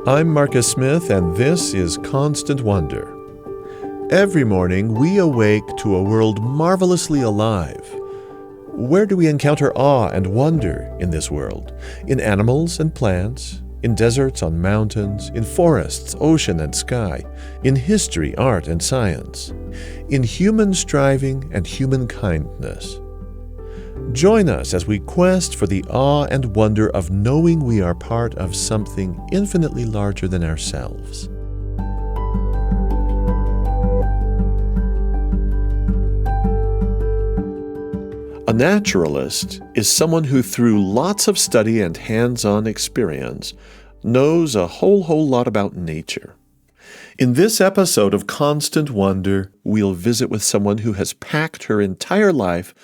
I'm Marcus Smith, and this is Constant Wonder. Every morning, we awake to a world marvelously alive. Where do we encounter awe and wonder in this world? In animals and plants, in deserts, on mountains, in forests, ocean and sky, in history, art and science, in human striving and human kindness. Join us as we quest for the awe and wonder of knowing we are part of something infinitely larger than ourselves. A naturalist is someone who, through lots of study and hands-on experience, knows a whole lot about nature. In this episode of Constant Wonder, we'll visit with someone who has packed her entire life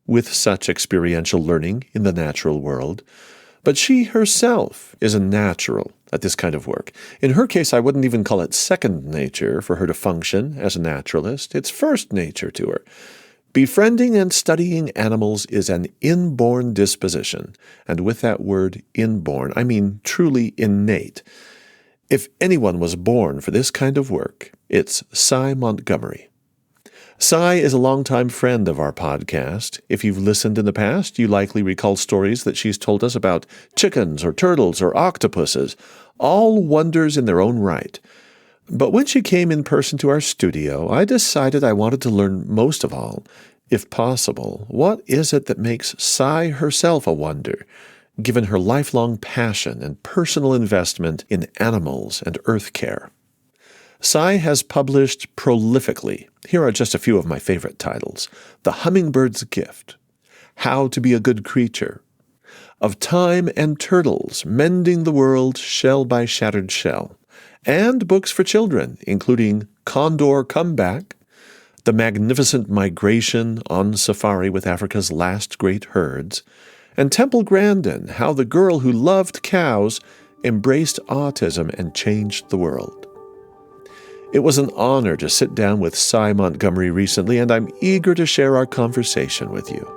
with such experiential learning in the natural world. But she herself is a natural at this kind of work. In her case, I wouldn't even call it second nature for her to function as a naturalist. It's first nature to her. Befriending and studying animals is an inborn disposition. And with that word inborn, I mean truly innate. If anyone was born for this kind of work, it's Sy Montgomery. Sy is a longtime friend of our podcast. If you've listened in the past, you likely recall stories that she's told us about chickens or turtles or octopuses, all wonders in their own right. But when she came in person to our studio, I decided I wanted to learn most of all, if possible, what is it that makes Sy herself a wonder, given her lifelong passion and personal investment in animals and earth care. Sy has published prolifically. Here are just a few of my favorite titles. The Hummingbird's Gift, How to Be a Good Creature, Of Time and Turtles, Mending the World Shell by Shattered Shell, and books for children, including Condor Comeback, The Magnificent Migration on Safari with Africa's Last Great Herds, and Temple Grandin, How the Girl Who Loved Cows Embraced Autism and Changed the World. It was an honor to sit down with Sy Montgomery recently, and I'm eager to share our conversation with you.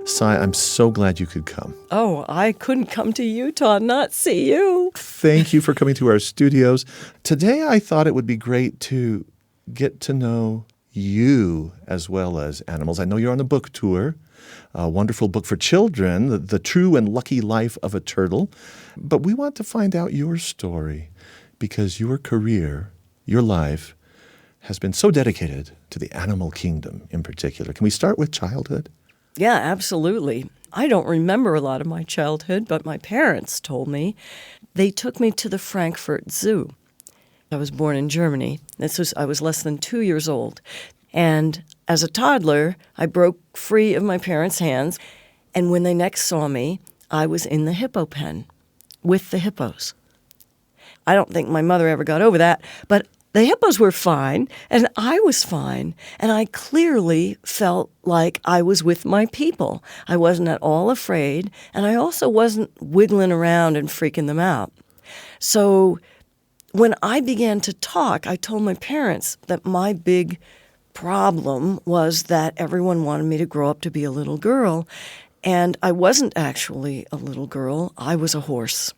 Sy, I'm so glad you could come. Oh, I couldn't come to Utah and not see you. Thank you for coming to our studios. Today, I thought it would be great to get to know you as well as animals. I know you're on a book tour. A wonderful book for children, The True and Lucky Life of a Turtle. But we want to find out your story because your career, your life, has been so dedicated to the animal kingdom in particular. Can we start with childhood? Yeah, absolutely. I don't remember a lot of my childhood, but my parents told me. They took me to the Frankfurt Zoo. I was born in Germany. I was less than 2 years old. And as a toddler, I broke free of my parents' hands. And when they next saw me, I was in the hippo pen with the hippos. I don't think my mother ever got over that, but the hippos were fine, and I was fine. And I clearly felt like I was with my people. I wasn't at all afraid, and I also wasn't wiggling around and freaking them out. So when I began to talk, I told my parents that my big problem was that everyone wanted me to grow up to be a little girl, and I wasn't actually a little girl. I was a horse.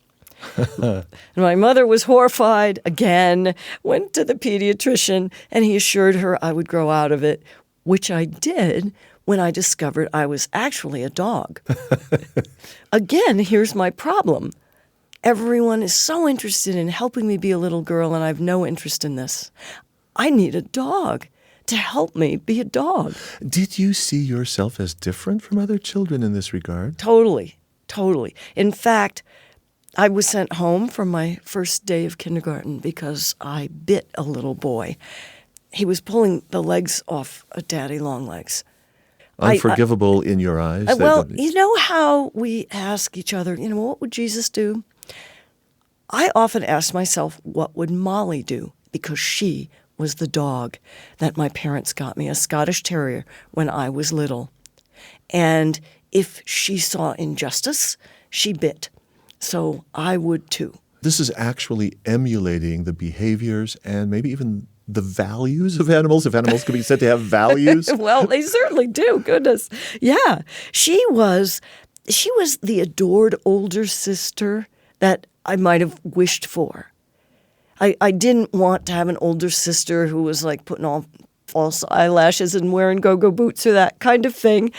And my mother was horrified again, went to the pediatrician, and he assured her I would grow out of it, which I did when I discovered I was actually a dog. Again, here's my problem. Everyone is so interested in helping me be a little girl, and I have no interest in this. I need a dog to help me be a dog. Did you see yourself as different from other children in this regard? Totally. In fact, I was sent home from my first day of kindergarten because I bit a little boy. He was pulling the legs off of Daddy Longlegs. Unforgivable in your eyes? Well, you know how we ask each other, what would Jesus do? I often ask myself, what would Molly do? Because she was the dog that my parents got me, a Scottish Terrier, when I was little. And if she saw injustice, she bit. So I would too. this is actually emulating the behaviors and maybe even the values of animals, if animals could be said to have values. Well, they certainly do. Goodness. Yeah. She was the adored older sister that I might have wished for. I didn't want to have an older sister who was like putting on false eyelashes and wearing go-go boots or that kind of thing.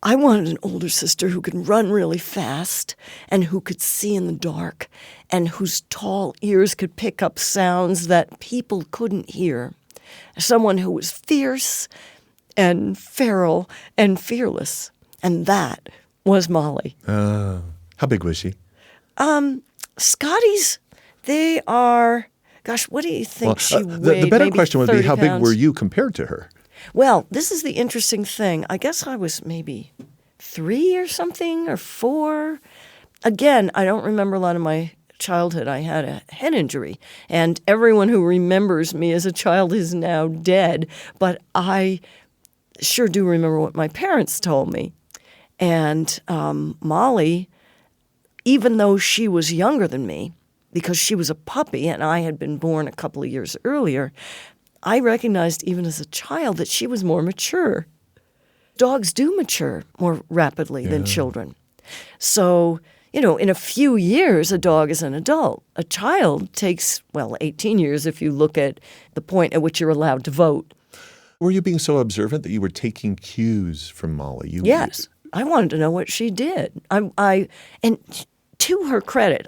I wanted an older sister who could run really fast and who could see in the dark and whose tall ears could pick up sounds that people couldn't hear. Someone who was fierce and feral and fearless. And that was Molly. How big was she? Scotties, they are, gosh, what do you think she weighed? The better Maybe question would be, 30 how big pounds? were you compared to her? Well, this is the interesting thing. I guess I was maybe 3 or something, or 4. Again, I don't remember a lot of my childhood. I had a head injury, and everyone who remembers me as a child is now dead. But I sure do remember what my parents told me. And Molly, even though she was younger than me, because she was a puppy and I had been born a couple of years earlier, I recognized even as a child that she was more mature. Dogs do mature more rapidly than children. So, in a few years, a dog is an adult. A child takes, 18 years if you look at the point at which you're allowed to vote. Were you being so observant that you were taking cues from Molly? Yes. I wanted to know what she did. And to her credit,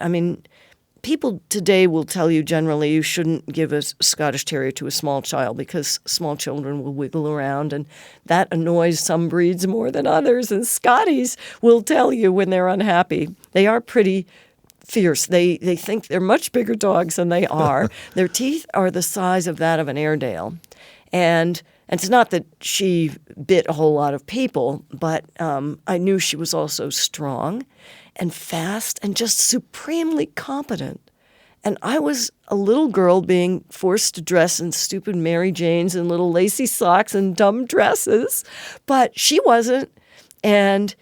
people today will tell you generally you shouldn't give a Scottish Terrier to a small child because small children will wiggle around, and that annoys some breeds more than others. And Scotties will tell you when they're unhappy. They are pretty fierce. They think they're much bigger dogs than they are. Their teeth are the size of that of an Airedale. And it's not that she bit a whole lot of people, but I knew she was also strong and fast and just supremely competent. And I was a little girl being forced to dress in stupid Mary Janes and little lacy socks and dumb dresses, but she wasn't. And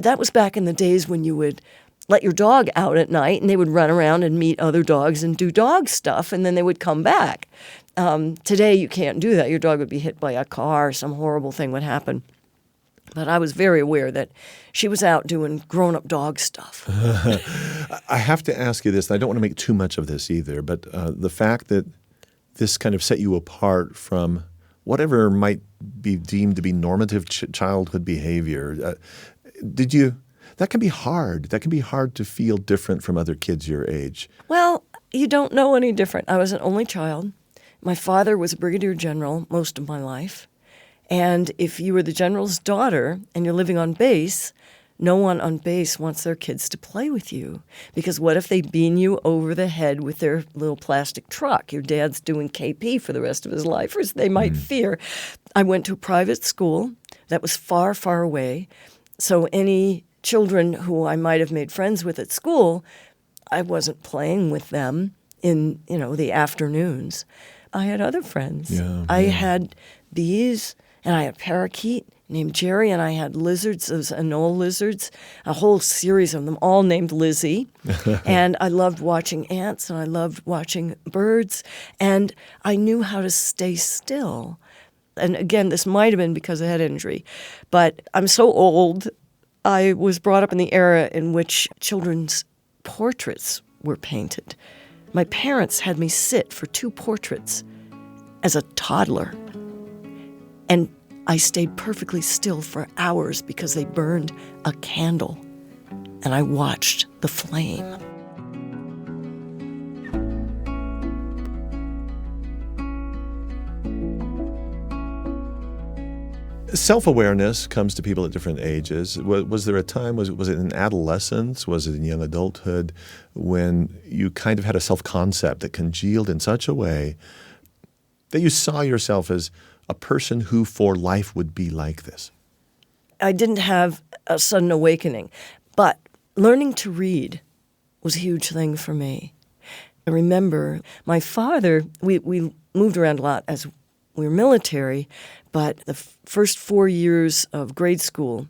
that was back in the days when you would let your dog out at night and they would run around and meet other dogs and do dog stuff, and then they would come back. Today you can't do that. Your dog would be hit by a car, some horrible thing would happen. But I was very aware that she was out doing grown-up dog stuff. I have to ask you this, and I don't want to make too much of this either, but the fact that this kind of set you apart from whatever might be deemed to be normative childhood behavior, that can be hard. That can be hard to feel different from other kids your age. Well, you don't know any different. I was an only child. My father was a brigadier general most of my life. And if you were the general's daughter and you're living on base, no one on base wants their kids to play with you. Because what if they bean you over the head with their little plastic truck? Your dad's doing KP for the rest of his life, or they might fear. I went to a private school that was far, far away. So any children who I might have made friends with at school, I wasn't playing with them in, the afternoons. I had other friends. I had bees, and I had a parakeet named Jerry, and I had lizards, those anole lizards, a whole series of them, all named Lizzie. And I loved watching ants, and I loved watching birds, and I knew how to stay still. And again, this might have been because of head injury, but I'm so old. I was brought up in the era in which children's portraits were painted. My parents had me sit for 2 portraits as a toddler. And I stayed perfectly still for hours because they burned a candle. And I watched the flame. Self-awareness comes to people at different ages. Was there a time, was it in adolescence, was it in young adulthood, when you kind of had a self-concept that congealed in such a way that you saw yourself as a person who for life would be like this? I didn't have a sudden awakening, but learning to read was a huge thing for me. I remember my father, we moved around a lot as we were military, but the first 4 years of grade school,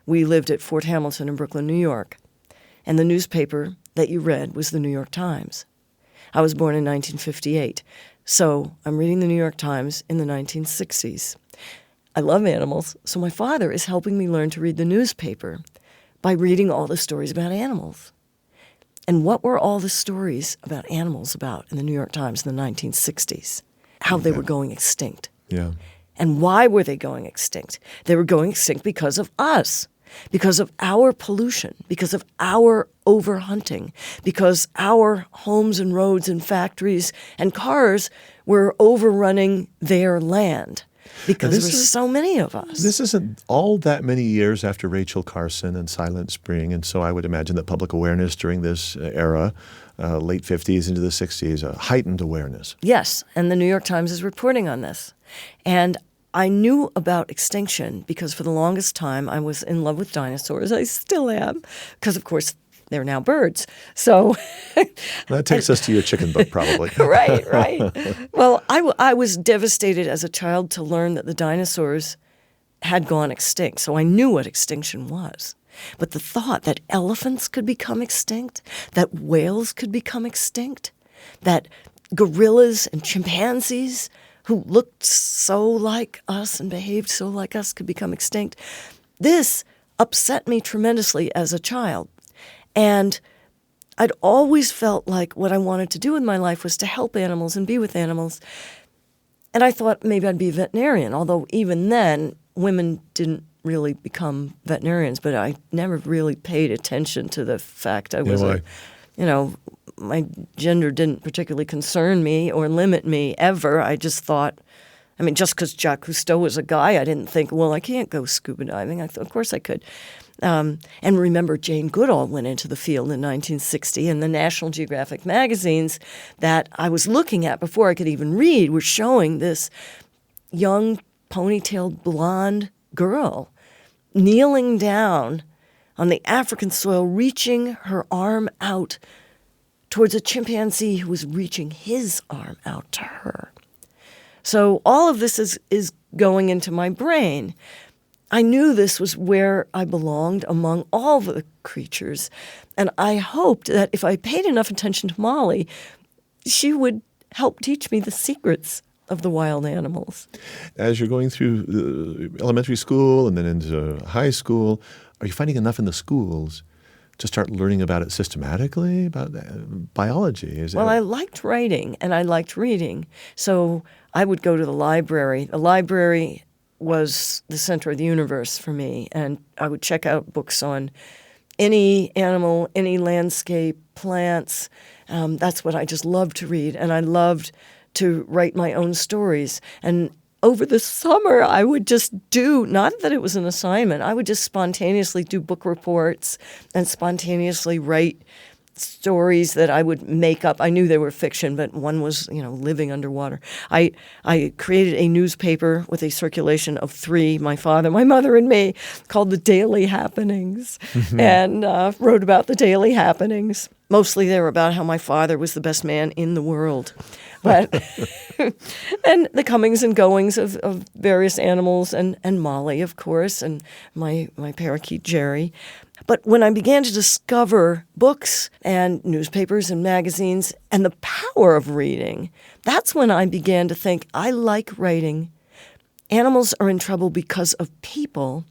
we lived at Fort Hamilton in Brooklyn, New York. And the newspaper that you read was the New York Times. I was born in 1958, so I'm reading the New York Times in the 1960s. I love animals, so my father is helping me learn to read the newspaper by reading all the stories about animals. And what were all the stories about animals about in the New York Times in the 1960s? How they were going extinct. Yeah. And why were they going extinct? They were going extinct because of us, because of our pollution, because of our overhunting, because our homes and roads and factories and cars were overrunning their land. Because there were so many of us. This isn't all that many years after Rachel Carson and Silent Spring, and so I would imagine that public awareness during this era, late 50s into the 60s, a heightened awareness. Yes, and the New York Times is reporting on this. And I knew about extinction because for the longest time I was in love with dinosaurs. I still am, because of course they're now birds. So that takes us to your chicken book, probably. Right. Well, I was devastated as a child to learn that the dinosaurs had gone extinct. So I knew what extinction was. But the thought that elephants could become extinct, that whales could become extinct, that gorillas and chimpanzees who looked so like us and behaved so like us could become extinct, this upset me tremendously as a child. And I'd always felt like what I wanted to do in my life was to help animals and be with animals. And I thought maybe I'd be a veterinarian, although even then women didn't really become veterinarians, but I never really paid attention to the fact I was my gender didn't particularly concern me or limit me ever. I just thought, just because Jacques Cousteau was a guy, I didn't think, well, I can't go scuba diving. I thought, of course I could. And remember, Jane Goodall went into the field in 1960, and the National Geographic magazines that I was looking at before I could even read were showing this young, ponytailed, blonde girl kneeling down on the African soil, reaching her arm out towards a chimpanzee who was reaching his arm out to her. So all of this is going into my brain. I knew this was where I belonged among all the creatures, and I hoped that if I paid enough attention to Molly, she would help teach me the secrets of the wild animals. As you're going through elementary school and then into high school, are you finding enough in the schools to start learning about it systematically, about biology? I liked writing and I liked reading, so I would go to the library. The library was the center of the universe for me, and I would check out books on any animal, any landscape, plants. That's what I just loved to read, and I loved to write my own stories. And over the summer, I would just do, not that it was an assignment, I would just spontaneously do book reports and spontaneously write stories that I would make up. I knew they were fiction, but one was, living underwater. I created a newspaper with a circulation of 3, my father, my mother, and me, called The Daily Happenings, and wrote about the daily happenings. Mostly they were about how my father was the best man in the world. But and the comings and goings of various animals, and Molly, of course, and my parakeet Jerry. But when I began to discover books and newspapers and magazines and the power of reading, that's when I began to think, I like writing. Animals are in trouble because of people.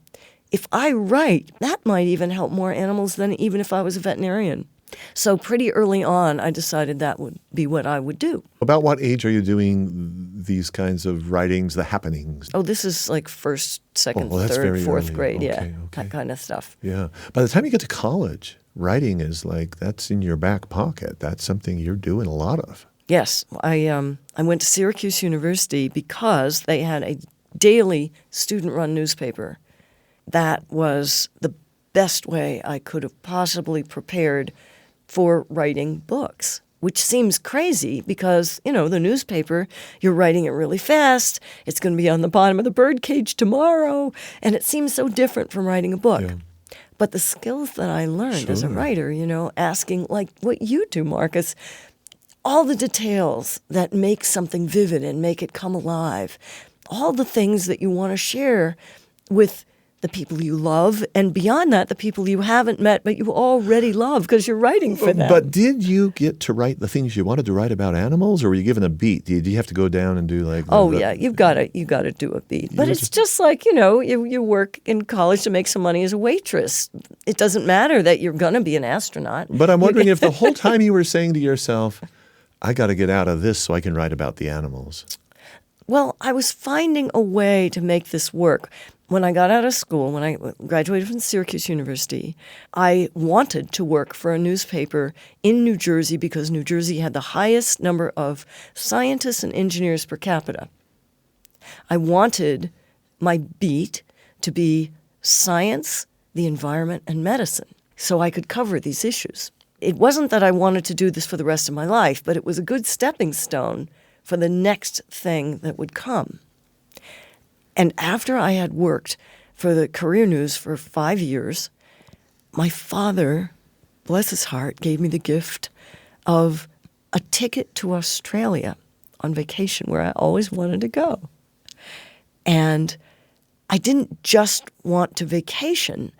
If I write, that might even help more animals than even if I was a veterinarian. So pretty early on, I decided that would be what I would do. About what age are you doing these kinds of writings, the happenings? Oh, this is like first, second, third, fourth early. grade, Okay. That kind of stuff. Yeah. By the time you get to college, writing is that's in your back pocket. That's something you're doing a lot of. Yes. I went to Syracuse University because they had a daily student-run newspaper. That was the best way I could have possibly prepared for writing books, which seems crazy because, the newspaper, you're writing it really fast. It's going to be on the bottom of the birdcage tomorrow. And it seems so different from writing a book. Yeah. But the skills that I learned as a writer, asking like what you do, Marcus, all the details that make something vivid and make it come alive, all the things that you want to share with the people you love, and beyond that, the people you haven't met but you already love because you're writing for them. But did you get to write the things you wanted to write about animals, or were you given a beat? Do you have to go down and do like? Yeah, you got to do a beat. But it's just like you work in college to make some money as a waitress. It doesn't matter that you're going to be an astronaut. But I'm wondering if the whole time you were saying to yourself, "I got to get out of this so I can write about the animals." Well, I was finding a way to make this work. When I got out of school, when I graduated from Syracuse University, I wanted to work for a newspaper in New Jersey because New Jersey had the highest number of scientists and engineers per capita. I wanted my beat to be science, the environment, and medicine, so I could cover these issues. It wasn't that I wanted to do this for the rest of my life, but it was a good stepping stone for the next thing that would come. And after I had worked for the Career News for 5 years, my father, bless his heart, gave me the gift of a ticket to Australia on vacation where I always wanted to go. And I didn't just want to vacation.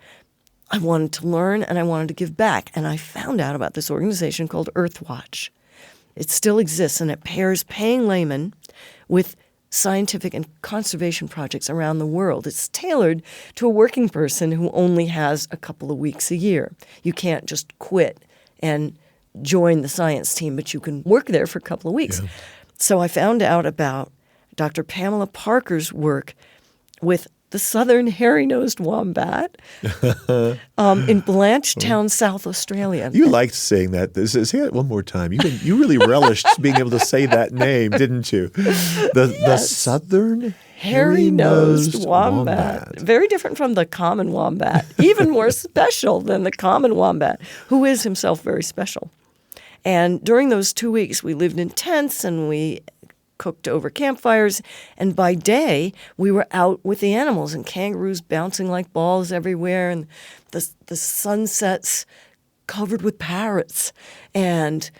I wanted to learn and I wanted to give back. And I found out about this organization called Earthwatch. It still exists, and it pairs paying laymen with scientific and conservation projects around the world. It's tailored to a working person who only has a couple of weeks a year. You can't just quit and join the science team, but you can work there for a couple of weeks. Yeah. So I found out about Dr. Pamela Parker's work with the southern hairy-nosed wombat in Blanchetown, South Australia. You liked saying that. Say it one more time. You really relished being able to say that name, didn't you? The southern hairy-nosed wombat. Very different from the common wombat. Even more special than the common wombat, who is himself very special. And during those 2 weeks, we lived in tents and we cooked over campfires, and by day we were out with the animals and kangaroos bouncing like balls everywhere, and the sunsets covered with parrots, and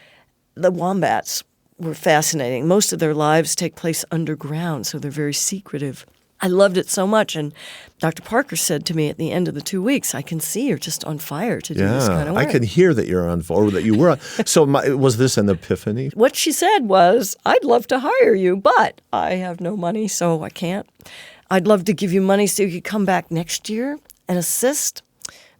the wombats were fascinating. Most of their lives take place underground, so they're very secretive. I loved it so much, and Dr. Parker said to me at the end of the 2 weeks, I can see you're just on fire to do this kind of work. I can hear that you're on fire, or that you were on. So was this an epiphany? What she said was, I'd love to hire you, but I have no money, so I can't. I'd love to give you money so you could come back next year and assist,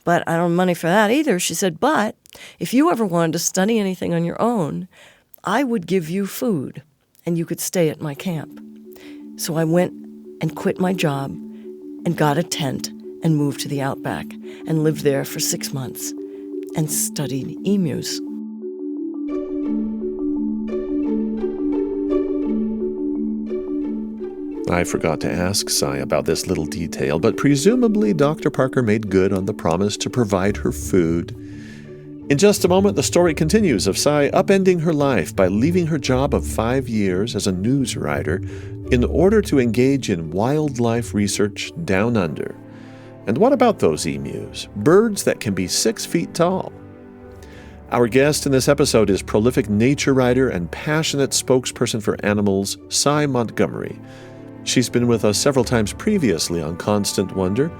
but I don't have money for that either. She said, but if you ever wanted to study anything on your own, I would give you food, and you could stay at my camp. So I went and quit my job and got a tent and moved to the outback and lived there for 6 months and studied emus. I forgot to ask Sy about this little detail, but presumably Dr. Parker made good on the promise to provide her food. In just a moment, the story continues of Sy upending her life by leaving her job of 5 years as a news writer in order to engage in wildlife research down under. And what about those emus, birds that can be 6 feet tall? Our guest in this episode is prolific nature writer and passionate spokesperson for animals, Sy Montgomery. She's been with us several times previously on Constant Wonder,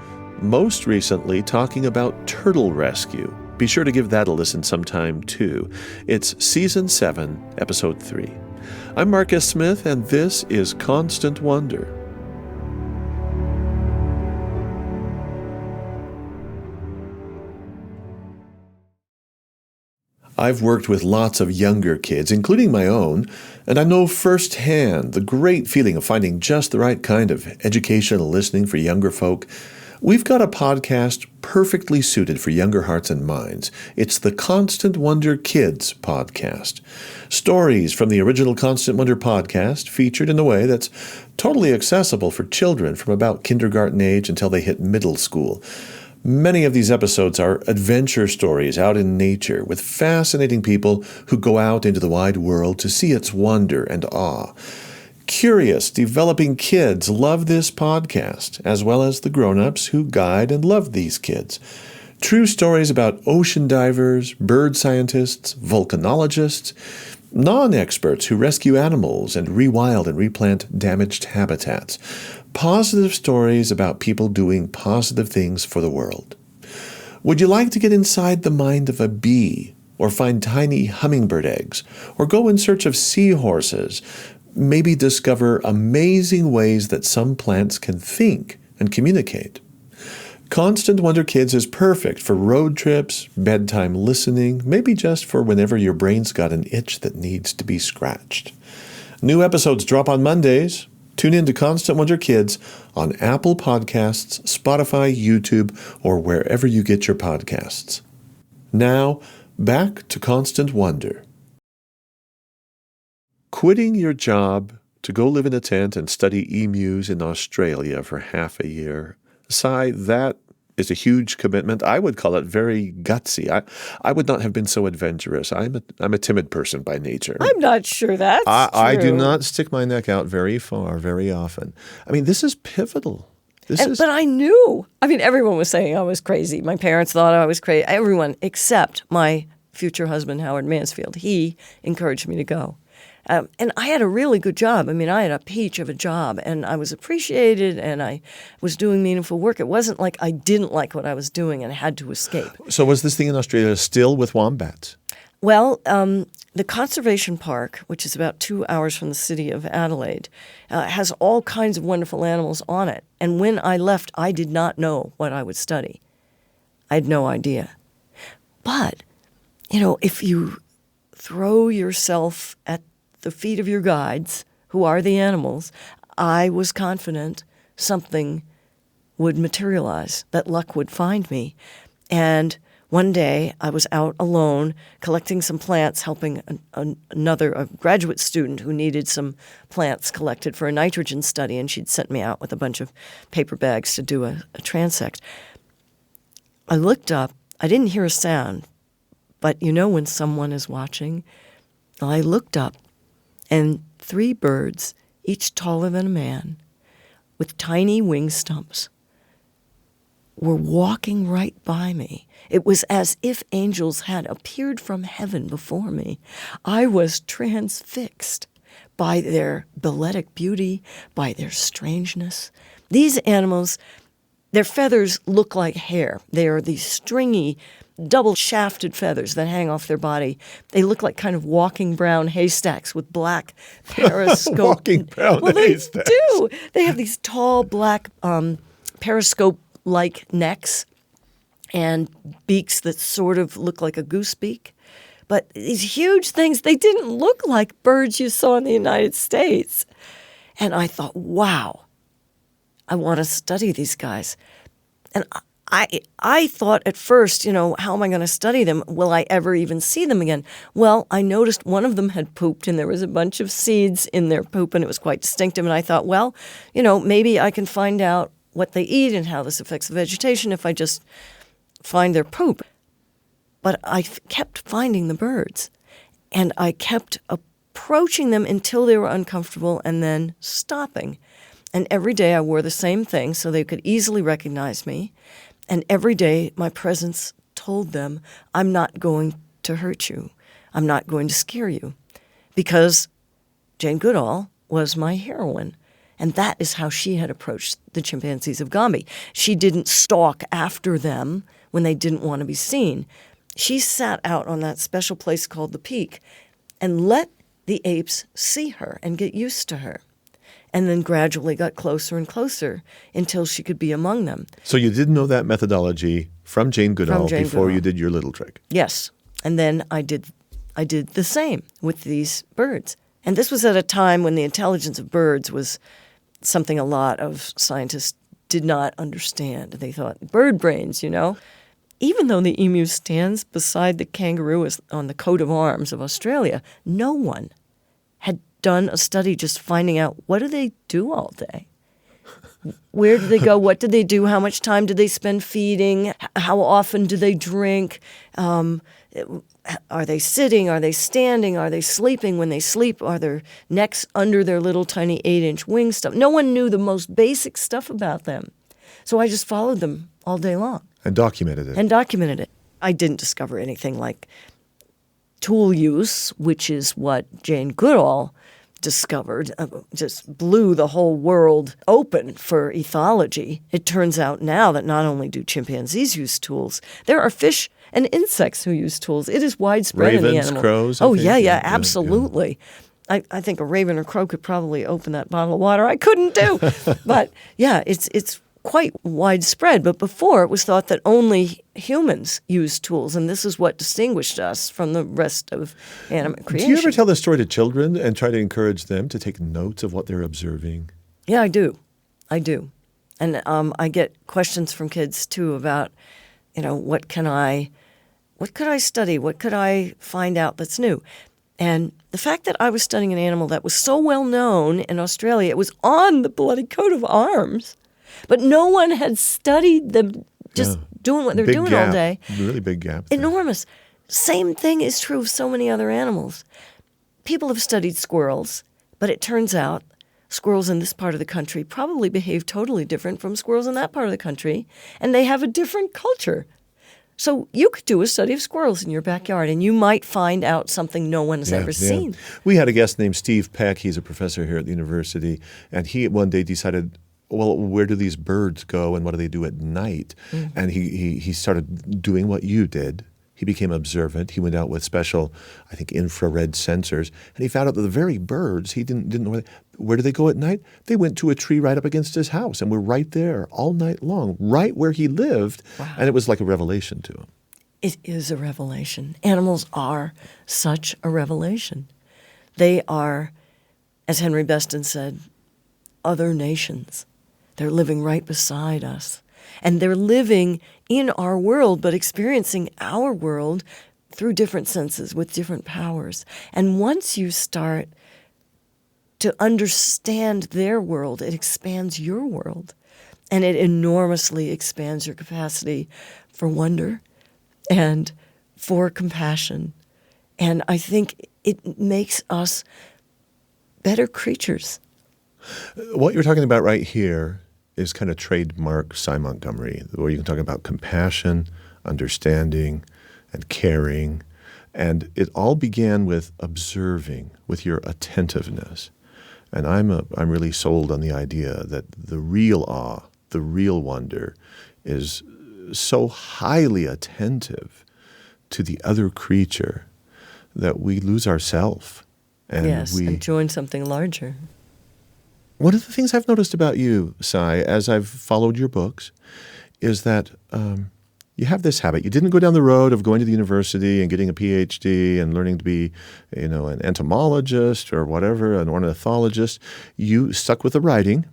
most recently talking about turtle rescue. Be sure to give that a listen sometime, too. It's Season 7, Episode 3. I'm Marcus Smith, and this is Constant Wonder. I've worked with lots of younger kids, including my own, and I know firsthand the great feeling of finding just the right kind of educational listening for younger folk. We've got a podcast perfectly suited for younger hearts and minds. It's the Constant Wonder Kids podcast. Stories from the original Constant Wonder podcast featured in a way that's totally accessible for children from about kindergarten age until they hit middle school. Many of these episodes are adventure stories out in nature with fascinating people who go out into the wide world to see its wonder and awe. Curious, developing kids love this podcast, as well as the grown-ups who guide and love these kids. True stories about ocean divers, bird scientists, volcanologists, Non-experts who rescue animals and rewild and replant damaged habitats. Positive stories about people doing positive things for the world. Would you like to get inside the mind of a bee, or find tiny hummingbird eggs, or go in search of seahorses? Maybe discover amazing ways that some plants can think and communicate. Constant Wonder Kids is perfect for road trips, bedtime listening, maybe just for whenever your brain's got an itch that needs to be scratched. New episodes drop on Mondays. Tune in to Constant Wonder Kids on Apple Podcasts, Spotify, YouTube, or wherever you get your podcasts. Now, back to Constant Wonder. Quitting your job to go live in a tent and study emus in Australia for half a year. Sy, that is a huge commitment. I would call it very gutsy. I would not have been so adventurous. I'm a timid person by nature. I'm not sure that's true. I do not stick my neck out very far, very often. I mean, this is pivotal. But I knew. I mean, everyone was saying I was crazy. My parents thought I was crazy. Everyone except my future husband, Howard Mansfield. He encouraged me to go. And I had a really good job. I mean, I had a peach of a job, and I was appreciated, and I was doing meaningful work. It wasn't like I didn't like what I was doing and I had to escape. So was this thing in Australia still with wombats? Well, the conservation park, which is about 2 hours from the city of Adelaide, has all kinds of wonderful animals on it. And when I left, I did not know what I would study. I had no idea. But, if you throw yourself at the feet of your guides, who are the animals, I was confident something would materialize, that luck would find me. And one day I was out alone collecting some plants, helping a graduate student who needed some plants collected for a nitrogen study, and she'd sent me out with a bunch of paper bags to do a transect. I looked up. I didn't hear a sound, but when someone is watching? I looked up, and 3 birds, each taller than a man, with tiny wing stumps, were walking right by me. It was as if angels had appeared from heaven before me. I was transfixed by their balletic beauty, by their strangeness. These animals, their feathers look like hair. They are these stringy, double-shafted feathers that hang off their body. They look like kind of walking brown haystacks with black periscope. Walking brown haystacks. They do. They have these tall, black periscope-like necks and beaks that sort of look like a goose beak. But these huge things, they didn't look like birds you saw in the United States. And I thought, wow, I want to study these guys. And I thought at first, how am I going to study them? Will I ever even see them again? Well, I noticed one of them had pooped, and there was a bunch of seeds in their poop, and it was quite distinctive. And I thought, well, maybe I can find out what they eat and how this affects the vegetation if I just find their poop. But I kept finding the birds, and I kept approaching them until they were uncomfortable and then stopping. And every day I wore the same thing so they could easily recognize me. And every day my presence told them, I'm not going to hurt you. I'm not going to scare you. Because Jane Goodall was my heroine. And that is how she had approached the chimpanzees of Gombe. She didn't stalk after them when they didn't want to be seen. She sat out on that special place called the Peak and let the apes see her and get used to her. And then gradually got closer and closer until she could be among them. So you didn't know that methodology from Jane Goodall before you did your little trick? Yes. And then I did the same with these birds. And this was at a time when the intelligence of birds was something a lot of scientists did not understand. They thought, bird brains, Even though the emu stands beside the kangaroo on the coat of arms of Australia, no one had done a study just finding out, what do they do all day? Where do they go? What do they do? How much time do they spend feeding? How often do they drink? Are they sitting? Are they standing? Are they sleeping? When they sleep, are their necks under their little tiny 8-inch wing stuff? No one knew the most basic stuff about them. So I just followed them all day long. And documented it. I didn't discover anything like tool use, which is what Jane Goodall discovered, just blew the whole world open for ethology. It turns out now that not only do chimpanzees use tools, there are fish and insects who use tools. It is widespread in the Ravens, animal. crows. I Oh, think. yeah, absolutely. I think a raven or crow could probably open that bottle of water. I couldn't do. But yeah, it's quite widespread. But before, it was thought that only humans use tools, and this is what distinguished us from the rest of animate creation. Do you ever tell this story to children and try to encourage them to take notes of what they're observing? Yeah, I do. And I get questions from kids, too, about, what could I study? What could I find out that's new? And the fact that I was studying an animal that was so well known in Australia, it was on the bloody coat of arms, but no one had studied them just doing what they're Big doing gap. all day. Really big gap there. Enormous. Same thing is true of so many other animals. People have studied squirrels, but it turns out squirrels in this part of the country probably behave totally different from squirrels in that part of the country, and they have a different culture. So you could do a study of squirrels in your backyard, and you might find out something no one has ever seen. We had a guest named Steve Peck. He's a professor here at the university, and he one day decided, well, where do these birds go and what do they do at night? Mm-hmm. And he started doing what you did. He became observant. He went out with special, I think, infrared sensors, and he found out that the very birds, he didn't know where do they go at night? They went to a tree right up against his house and were right there all night long, right where he lived. Wow. And it was like a revelation to him. It is a revelation. Animals are such a revelation. They are, as Henry Beston said, other nations. They're living right beside us. And they're living in our world, but experiencing our world through different senses with different powers. And once you start to understand their world, it expands your world. And it enormously expands your capacity for wonder and for compassion. And I think it makes us better creatures. What you're talking about right here is kind of trademark Sy Montgomery, where you can talk about compassion, understanding, and caring. And it all began with observing, with your attentiveness. And I'm really sold on the idea that the real awe, the real wonder, is so highly attentive to the other creature that we lose ourselves. And join something larger. One of the things I've noticed about you, Sy, as I've followed your books, is that you have this habit. You didn't go down the road of going to the university and getting a PhD and learning to be, an entomologist or whatever, an ornithologist. You stuck with the writing.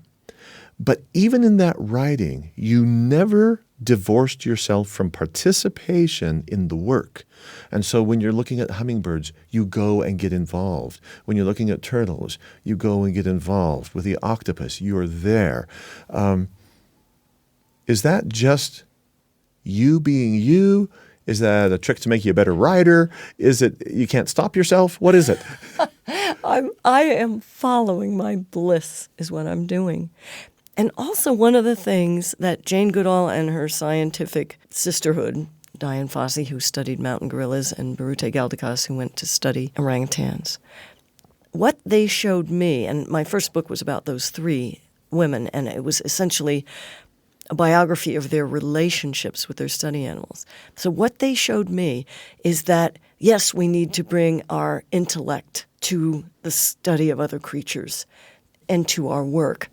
But even in that writing, you never divorced yourself from participation in the work. And so when you're looking at hummingbirds, you go and get involved. When you're looking at turtles, you go and get involved. With the octopus, you're there. Is that just you being you? Is that a trick to make you a better writer? Is it you can't stop yourself? What is it? I am following my bliss is what I'm doing. And also one of the things that Jane Goodall and her scientific sisterhood, Diane Fossey, who studied mountain gorillas, and Birute Galdikas, who went to study orangutans, what they showed me, and my first book was about those three women, and it was essentially a biography of their relationships with their study animals. So what they showed me is that, yes, we need to bring our intellect to the study of other creatures and to our work.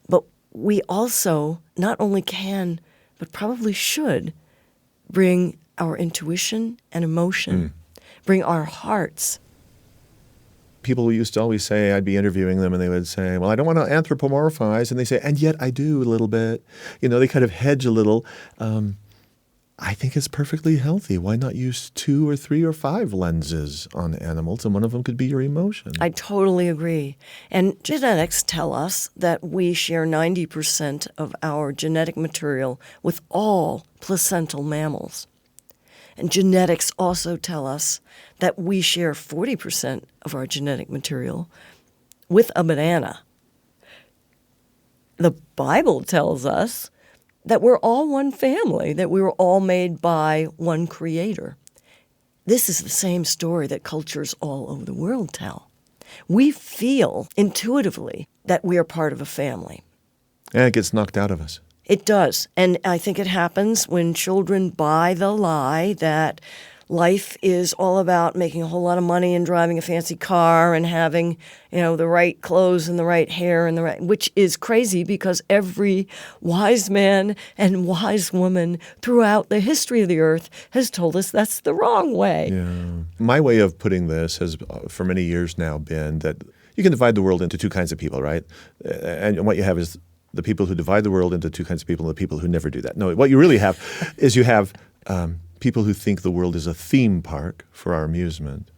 But we also not only can, but probably should, bring our intuition and emotion, bring our hearts. People used to always say, I'd be interviewing them, and they would say, well, I don't want to anthropomorphize. And they say, and yet I do a little bit. They kind of hedge a little. I think it's perfectly healthy. Why not use 2 or 3 or 5 lenses on animals, and one of them could be your emotion? I totally agree. And genetics tell us that we share 90% of our genetic material with all placental mammals. And genetics also tell us that we share 40% of our genetic material with a banana. The Bible tells us that we're all one family, that we were all made by one creator. This is the same story that cultures all over the world tell. We feel intuitively that we are part of a family. And it gets knocked out of us. It does. And I think it happens when children buy the lie that life is all about making a whole lot of money and driving a fancy car and having, the right clothes and the right hair and which is crazy because every wise man and wise woman throughout the history of the earth has told us that's the wrong way. Yeah. My way of putting this has for many years now been that you can divide the world into two kinds of people, right? And what you have is the people who divide the world into two kinds of people and the people who never do that. No, what you really have is you have people who think the world is a theme park for our amusement,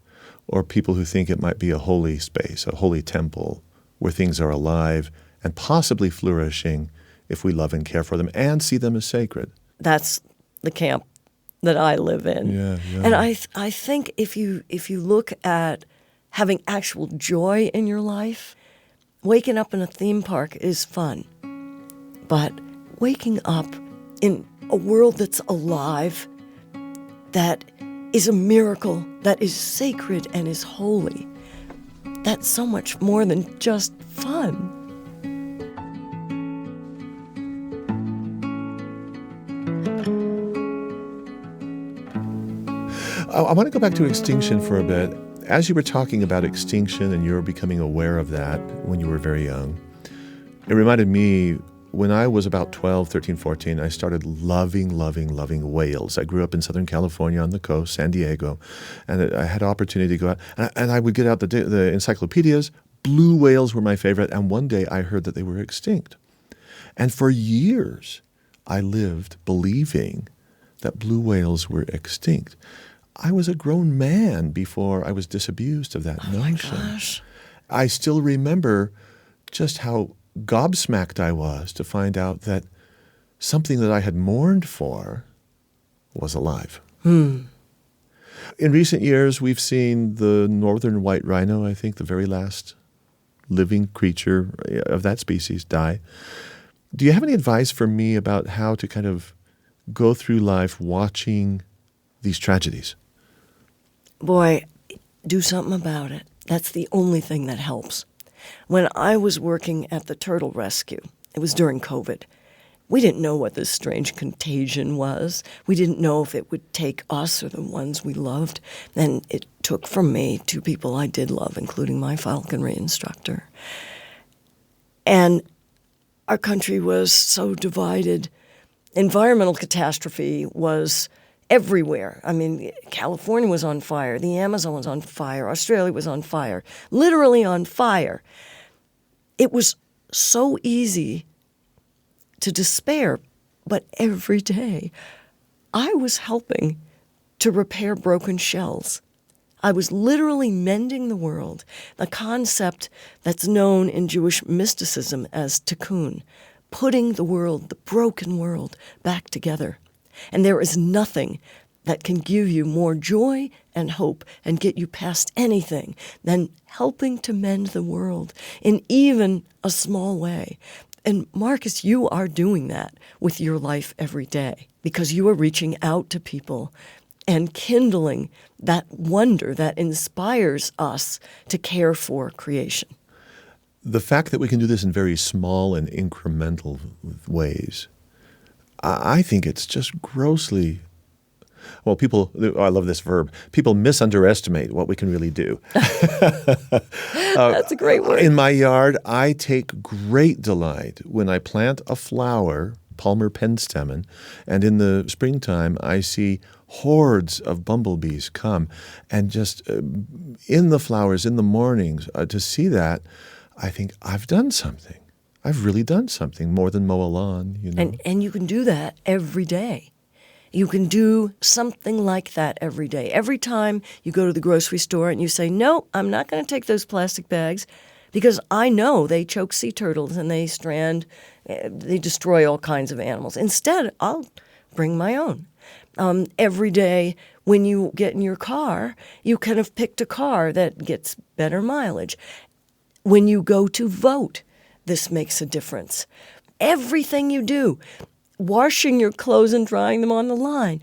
or people who think it might be a holy space, a holy temple, where things are alive and possibly flourishing if we love and care for them and see them as sacred. That's the camp that I live in. Yeah. And I think if you look at having actual joy in your life, waking up in a theme park is fun. But waking up in a world that's alive, that is a miracle, that is sacred and is holy, that's so much more than just fun. I want to go back to extinction for a bit. As you were talking about extinction and you were becoming aware of that when you were very young, it reminded me when I was about 12, 13, 14, I started loving whales. I grew up in Southern California on the coast, San Diego, and I had opportunity to go out. And I would get out the encyclopedias. Blue whales were my favorite. And one day I heard that they were extinct. And for years, I lived believing that blue whales were extinct. I was a grown man before I was disabused of that notion. My gosh. I still remember just how gobsmacked I was to find out that something that I had mourned for was alive. In recent years, we've seen the northern white rhino, I think the very last living creature of that species, die. Do you have any advice for me about how to kind of go through life watching these tragedies? Boy, do something about it. That's the only thing that helps. When I was working at the turtle rescue, it was during COVID. We didn't know what this strange contagion was. We didn't know if it would take us or the ones we loved. And it took from me two people I did love, including my falconry instructor. And our country was so divided. Environmental catastrophe was everywhere. I mean, California was on fire. The Amazon was on fire. Australia was on fire. Literally on fire. It was so easy to despair, but every day I was helping to repair broken shells. I was literally mending the world, a concept that's known in Jewish mysticism as tikkun, putting the world, the broken world, back together. And there is nothing that can give you more joy and hope and get you past anything than helping to mend the world in even a small way. And Marcus, you are doing that with your life every day because you are reaching out to people and kindling that wonder that inspires us to care for creation. The fact that we can do this in very small and incremental ways, I think it's just grossly, well, I love this verb, people misunderestimate what we can really do. That's a great word. In my yard, I take great delight when I plant a flower, Palmer penstemon, and in the springtime I see hordes of bumblebees come. And just in the flowers, in the mornings, to see that, I think I've done something. I've really done something more than mow a lawn, And you can do that every day. You can do something like that every day. Every time you go to the grocery store and you say, no, I'm not going to take those plastic bags because I know they choke sea turtles and they destroy all kinds of animals. Instead, I'll bring my own. Every day when you get in your car, you kind of picked a car that gets better mileage. When you go to vote, this makes a difference. Everything you do, washing your clothes and drying them on the line.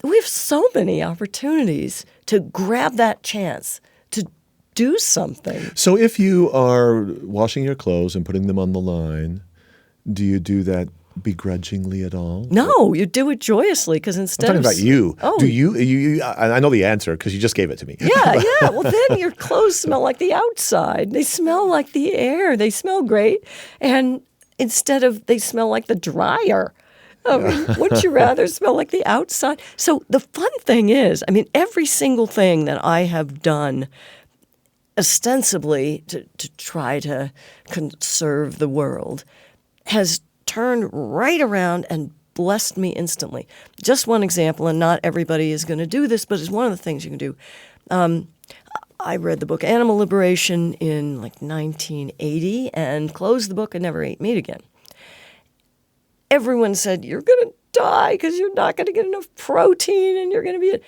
We have so many opportunities to grab that chance to do something. So if you are washing your clothes and putting them on the line, do you do that begrudgingly at all? No, you do it joyously because instead I'm talking about you. Oh. Do you I know the answer because you just gave it to me. Yeah. Well, then your clothes smell like the outside. They smell like the air. They smell great. And instead of they smell like the dryer. I mean, wouldn't you rather smell like the outside? So the fun thing is, I mean, every single thing that I have done ostensibly to try to conserve the world has turned right around and blessed me instantly. Just one example, and not everybody is going to do this, but it's one of the things you can do. I read the book Animal Liberation in like 1980 and closed the book and never ate meat again. Everyone said, you're going to die because you're not going to get enough protein and you're going to be...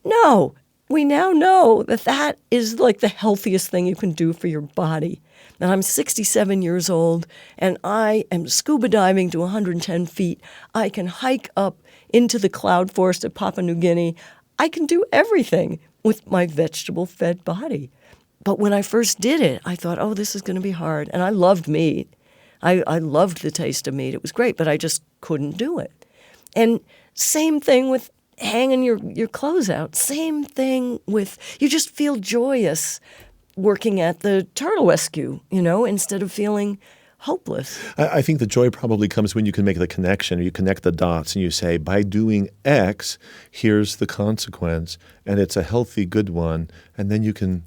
No, we now know that that is like the healthiest thing you can do for your body. And I'm 67 years old, and I am scuba diving to 110 feet. I can hike up into the cloud forest of Papua New Guinea. I can do everything with my vegetable-fed body. But when I first did it, I thought, oh, this is going to be hard. And I loved meat. I loved the taste of meat. It was great, but I just couldn't do it. And same thing with hanging your clothes out. Same thing with, you just feel joyous working at the turtle rescue, instead of feeling hopeless. I think the joy probably comes when you can make the connection, or you connect the dots and you say, by doing X, here's the consequence, and it's a healthy, good one, and then you can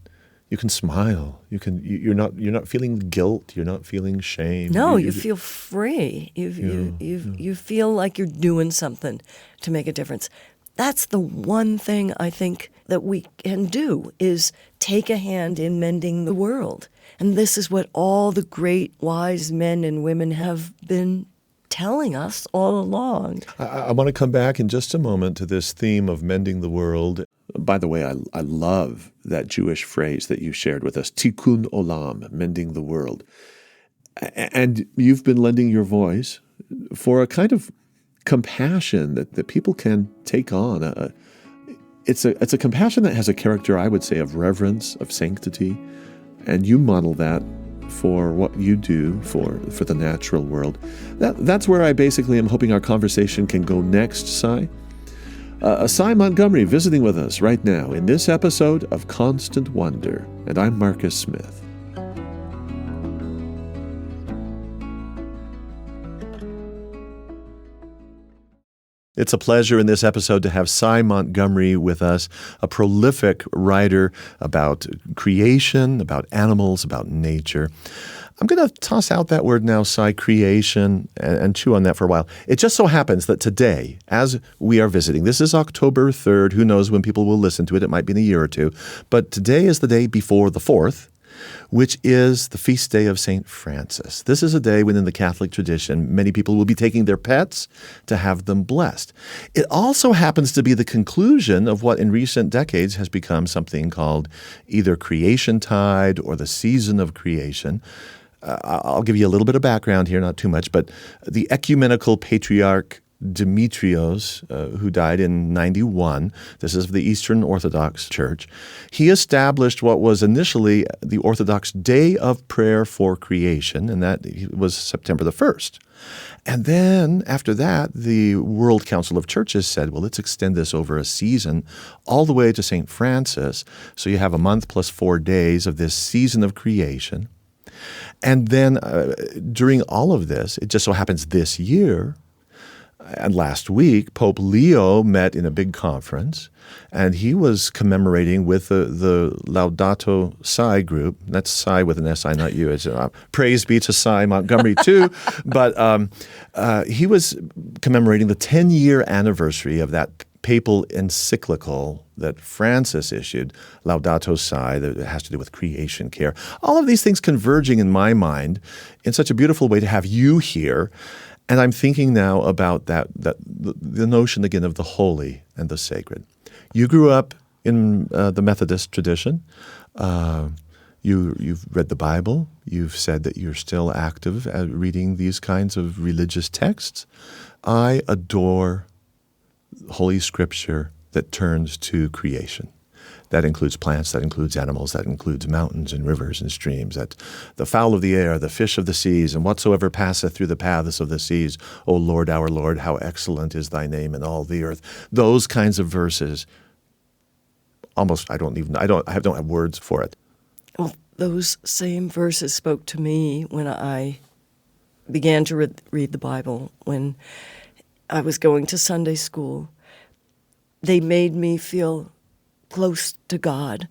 smile. You're not feeling guilt. You're not feeling shame. No, you feel free. You feel like you're doing something to make a difference. That's the one thing I think that we can do is take a hand in mending the world. And this is what all the great wise men and women have been telling us all along. I want to come back in just a moment to this theme of mending the world. By the way, I love that Jewish phrase that you shared with us, tikkun olam, mending the world. And you've been lending your voice for a kind of compassion that people can take on. It's a compassion that has a character, I would say, of reverence, of sanctity, and you model that for what you do for the natural world. That's where I basically am hoping our conversation can go next, Sy. Sy Montgomery visiting with us right now in this episode of Constant Wonder, and I'm Marcus Smith. It's a pleasure in this episode to have Sy Montgomery with us, a prolific writer about creation, about animals, about nature. I'm going to toss out that word now, Sy, creation, and chew on that for a while. It just so happens that today, as we are visiting, this is October 3rd. Who knows when people will listen to it? It might be in a year or two. But today is the day before the 4th, which is the feast day of St. Francis. This is a day when in the Catholic tradition, many people will be taking their pets to have them blessed. It also happens to be the conclusion of what in recent decades has become something called either Creation Tide or the Season of Creation. I'll give you a little bit of background here, not too much, but the ecumenical patriarch Demetrios, who died in 91, this is of the Eastern Orthodox Church, he established what was initially the Orthodox Day of Prayer for Creation, and that was September the 1st. And then after that, the World Council of Churches said, well, let's extend this over a season all the way to St. Francis, so you have a month plus 4 days of this season of creation. And then during all of this, it just so happens this year, and last week, Pope Leo met in a big conference, and he was commemorating with the Laudato Si group. That's Sy with an S-I, not you. It's, praise be to Sy Montgomery, too. But he was commemorating the 10-year anniversary of that papal encyclical that Francis issued, Laudato Si, that has to do with creation care. All of these things converging in my mind in such a beautiful way to have you here. And I'm thinking now about the notion again of the holy and the sacred. You grew up in the Methodist tradition. You've read the Bible. You've said that you're still active at reading these kinds of religious texts. I adore Holy Scripture that turns to creation. That includes plants, that includes animals, that includes mountains and rivers and streams, that the fowl of the air, the fish of the seas, and whatsoever passeth through the paths of the seas. O Lord, our Lord, how excellent is thy name in all the earth. Those kinds of verses, almost, I don't have words for it. Well, those same verses spoke to me when I began to read the Bible, when I was going to Sunday school. They made me feel close to God.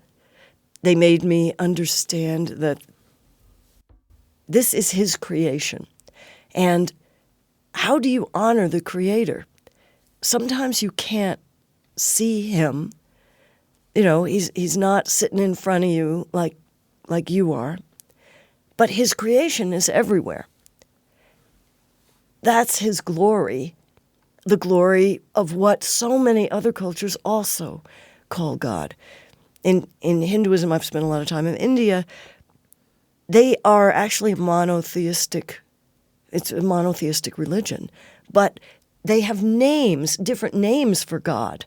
They made me understand that this is his creation. And how do you honor the Creator? Sometimes you can't see him. You know, he's not sitting in front of you like you are. But his creation is everywhere. That's his glory, the glory of what so many other cultures also call God. In Hinduism, I've spent a lot of time in India. They are actually monotheistic. It's a monotheistic religion, but they have names, different names for God,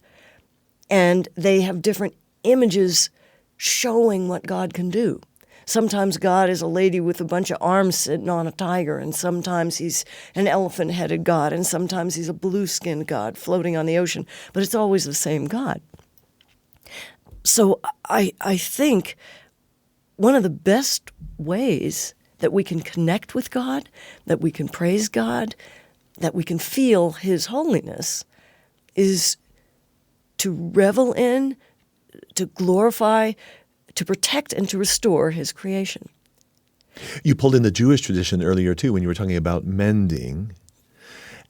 and they have different images showing what God can do. Sometimes God is a lady with a bunch of arms sitting on a tiger, and sometimes he's an elephant-headed God, and sometimes he's a blue-skinned God floating on the ocean, but it's always the same God. So I think one of the best ways that we can connect with God, that we can praise God, that we can feel his holiness is to revel in, to glorify, to protect, and to restore his creation. You pulled in the Jewish tradition earlier, too, when you were talking about mending.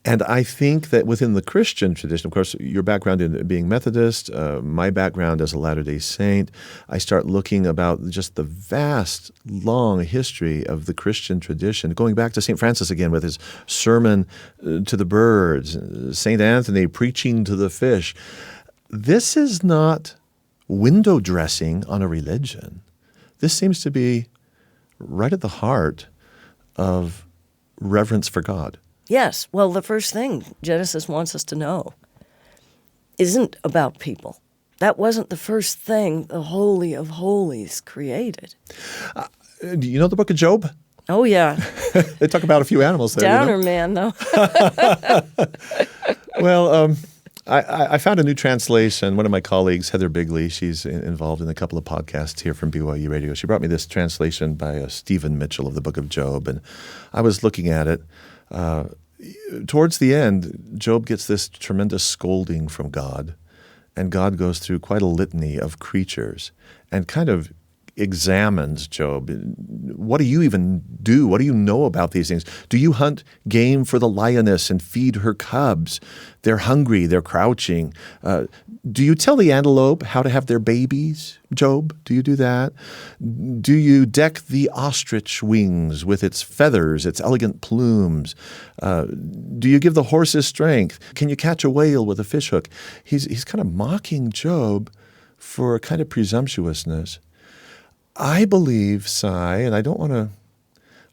And I think that within the Christian tradition, of course, your background in being Methodist, my background as a Latter-day Saint, I start looking about just the vast, long history of the Christian tradition, going back to St. Francis again with his sermon to the birds, St. Anthony preaching to the fish. This is not window dressing on a religion. This seems to be right at the heart of reverence for God. Yes. Well, the first thing Genesis wants us to know isn't about people. That wasn't the first thing the Holy of Holies created. Do you know the book of Job? Oh, yeah. They talk about a few animals there. Downer man, though. Well, I found a new translation. One of my colleagues, Heather Bigley, she's involved in a couple of podcasts here from BYU Radio. She brought me this translation by Stephen Mitchell of the book of Job, and I was looking at it. Towards the end, Job gets this tremendous scolding from God, and God goes through quite a litany of creatures and kind of examines Job. What do you even do? What do you know about these things? Do you hunt game for the lioness and feed her cubs? They're hungry, they're crouching. Do you tell the antelope how to have their babies, Job? Do you do that? Do you deck the ostrich wings with its feathers, its elegant plumes? Do you give the horses strength? Can you catch a whale with a fishhook? He's kind of mocking Job for a kind of presumptuousness. I believe, Sy, and I don't want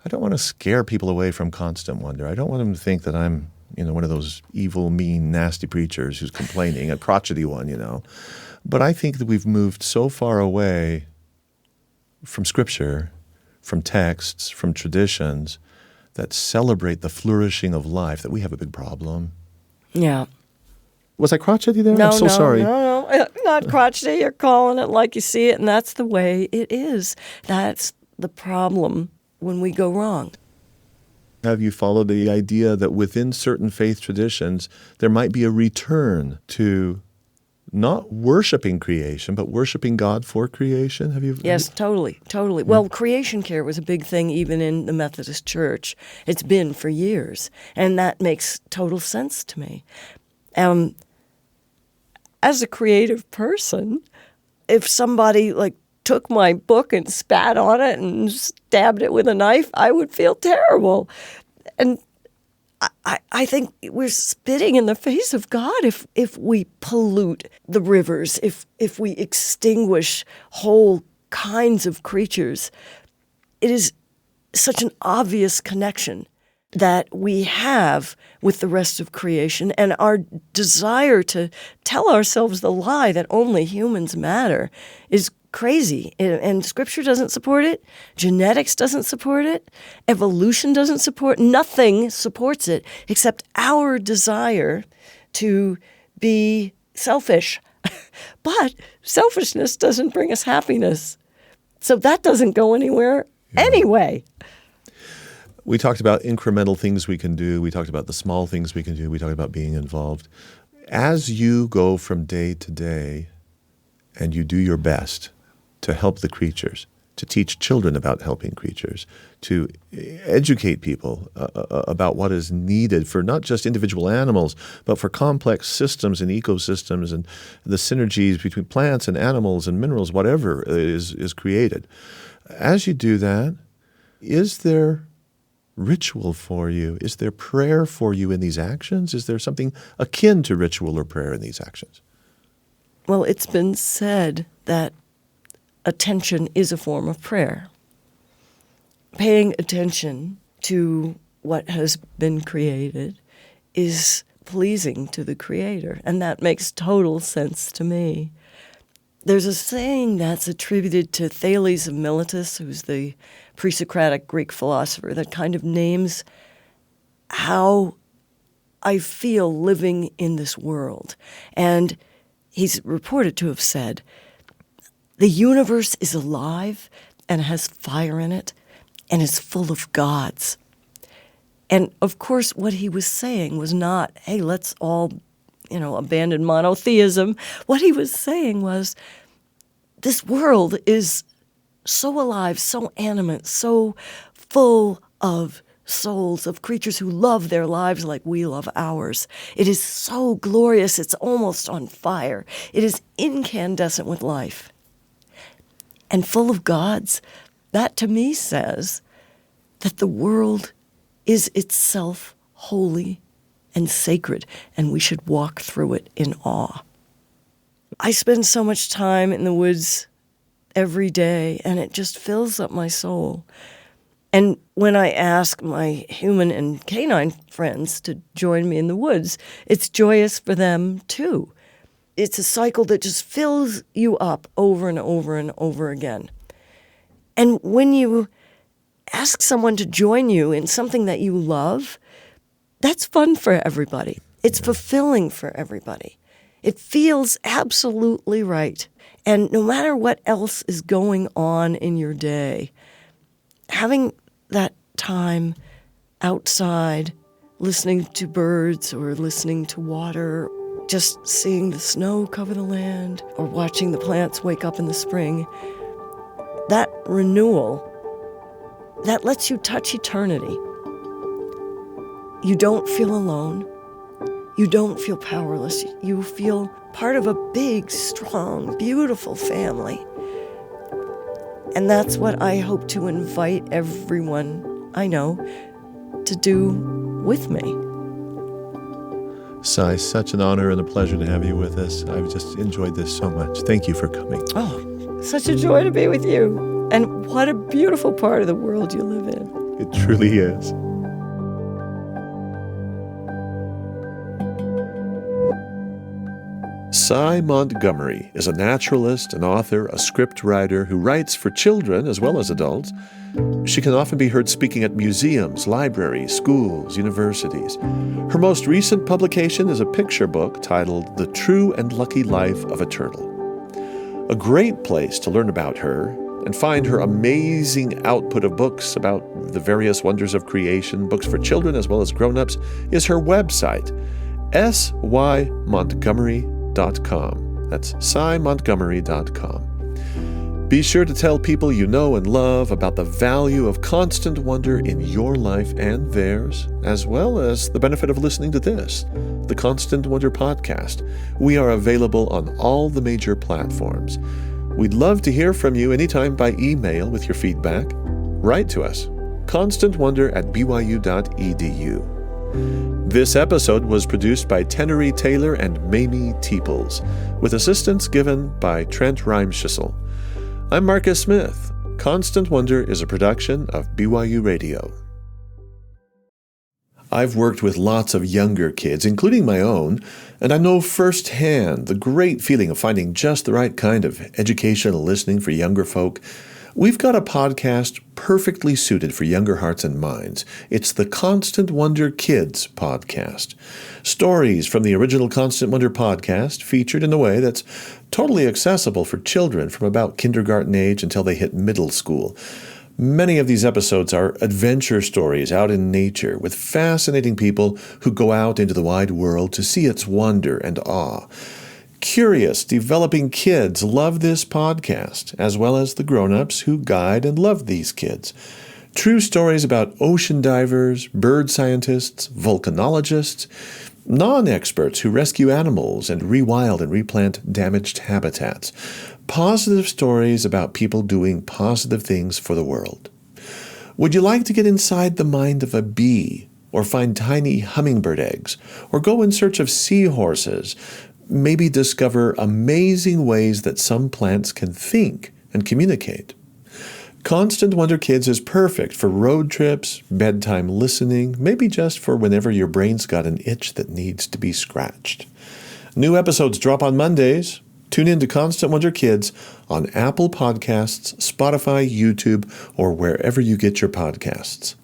to scare people away from constant wonder. I don't want them to think that I'm, one of those evil, mean, nasty preachers who's complaining, a crotchety one, But I think that we've moved so far away from Scripture, from texts, from traditions that celebrate the flourishing of life that we have a big problem. Yeah. Was I crotchety there? No, I'm so sorry. No. Not crotchety. You're calling it like you see it, and that's the way it is. That's the problem when we go wrong. Have you followed the idea that within certain faith traditions, there might be a return to not worshiping creation, but worshiping God for creation? Yes, totally. Yeah. Well, creation care was a big thing even in the Methodist Church. It's been for years, and that makes total sense to me. As a creative person, if somebody took my book and spat on it and stabbed it with a knife, I would feel terrible. And I think we're spitting in the face of God if we pollute the rivers, if we extinguish whole kinds of creatures. It is such an obvious connection that we have with the rest of creation, and our desire to tell ourselves the lie that only humans matter is crazy. And Scripture doesn't support it. Genetics doesn't support it. Evolution doesn't support it. Nothing supports it except our desire to be selfish. But selfishness doesn't bring us happiness. So that doesn't go anywhere anyway. We talked about incremental things we can do. We talked about the small things we can do. We talked about being involved. As you go from day to day and you do your best to help the creatures, to teach children about helping creatures, to educate people about what is needed for not just individual animals, but for complex systems and ecosystems and the synergies between plants and animals and minerals, whatever is created. As you do that, is there ritual for you? Is there prayer for you in these actions? Is there something akin to ritual or prayer in these actions? Well, it's been said that attention is a form of prayer. Paying attention to what has been created is pleasing to the Creator, and that makes total sense to me. There's a saying that's attributed to Thales of Miletus, who's the pre-Socratic Greek philosopher, that kind of names how I feel living in this world. And he's reported to have said, the universe is alive and has fire in it and is full of gods. And of course, what he was saying was not, hey, let's all, abandon monotheism. What he was saying was, this world is so alive, so animate, so full of souls, of creatures who love their lives like we love ours. It is so glorious, it's almost on fire. It is incandescent with life. And full of gods, that to me says that the world is itself holy and sacred, and we should walk through it in awe. I spend so much time in the woods every day, and it just fills up my soul. And when I ask my human and canine friends to join me in the woods, it's joyous for them too. It's a cycle that just fills you up over and over and over again. And when you ask someone to join you in something that you love, that's fun for everybody. It's fulfilling for everybody. It feels absolutely right. And no matter what else is going on in your day, having that time outside, listening to birds or listening to water, just seeing the snow cover the land or watching the plants wake up in the spring, that renewal, that lets you touch eternity. You don't feel alone. You don't feel powerless. You feel part of a big, strong, beautiful family. And that's what I hope to invite everyone I know to do with me. Sy, such an honor and a pleasure to have you with us. I've just enjoyed this so much. Thank you for coming. Oh, such a joy to be with you. And what a beautiful part of the world you live in. It truly is. Sy Montgomery is a naturalist, an author, a script writer who writes for children as well as adults. She can often be heard speaking at museums, libraries, schools, universities. Her most recent publication is a picture book titled The True and Lucky Life of a Turtle. A great place to learn about her and find her amazing output of books about the various wonders of creation, books for children as well as grown-ups, is her website, symontgomery.com. That's symontgomery.com. Be sure to tell people you know and love about the value of constant wonder in your life and theirs, as well as the benefit of listening to this, the Constant Wonder Podcast. We are available on all the major platforms. We'd love to hear from you anytime by email with your feedback. Write to us, constantwonder@byu.edu. This episode was produced by Tenery Taylor and Mamie Teeples, with assistance given by Trent Reimschissel. I'm Marcus Smith. Constant Wonder is a production of BYU Radio. I've worked with lots of younger kids, including my own, and I know firsthand the great feeling of finding just the right kind of educational listening for younger folk. We've got a podcast perfectly suited for younger hearts and minds. It's the Constant Wonder Kids podcast. Stories from the original Constant Wonder podcast featured in a way that's totally accessible for children from about kindergarten age until they hit middle school. Many of these episodes are adventure stories out in nature with fascinating people who go out into the wide world to see its wonder and awe. Curious, developing kids love this podcast, as well as the grown-ups who guide and love these kids. True stories about ocean divers, bird scientists, volcanologists, non-experts who rescue animals and rewild and replant damaged habitats. Positive stories about people doing positive things for the world. Would you like to get inside the mind of a bee, or find tiny hummingbird eggs, or go in search of seahorses? Maybe discover amazing ways that some plants can think and communicate. Constant Wonder Kids is perfect for road trips, bedtime listening, maybe just for whenever your brain's got an itch that needs to be scratched. New episodes drop on Mondays. Tune in to Constant Wonder Kids on Apple Podcasts, Spotify, YouTube, or wherever you get your podcasts.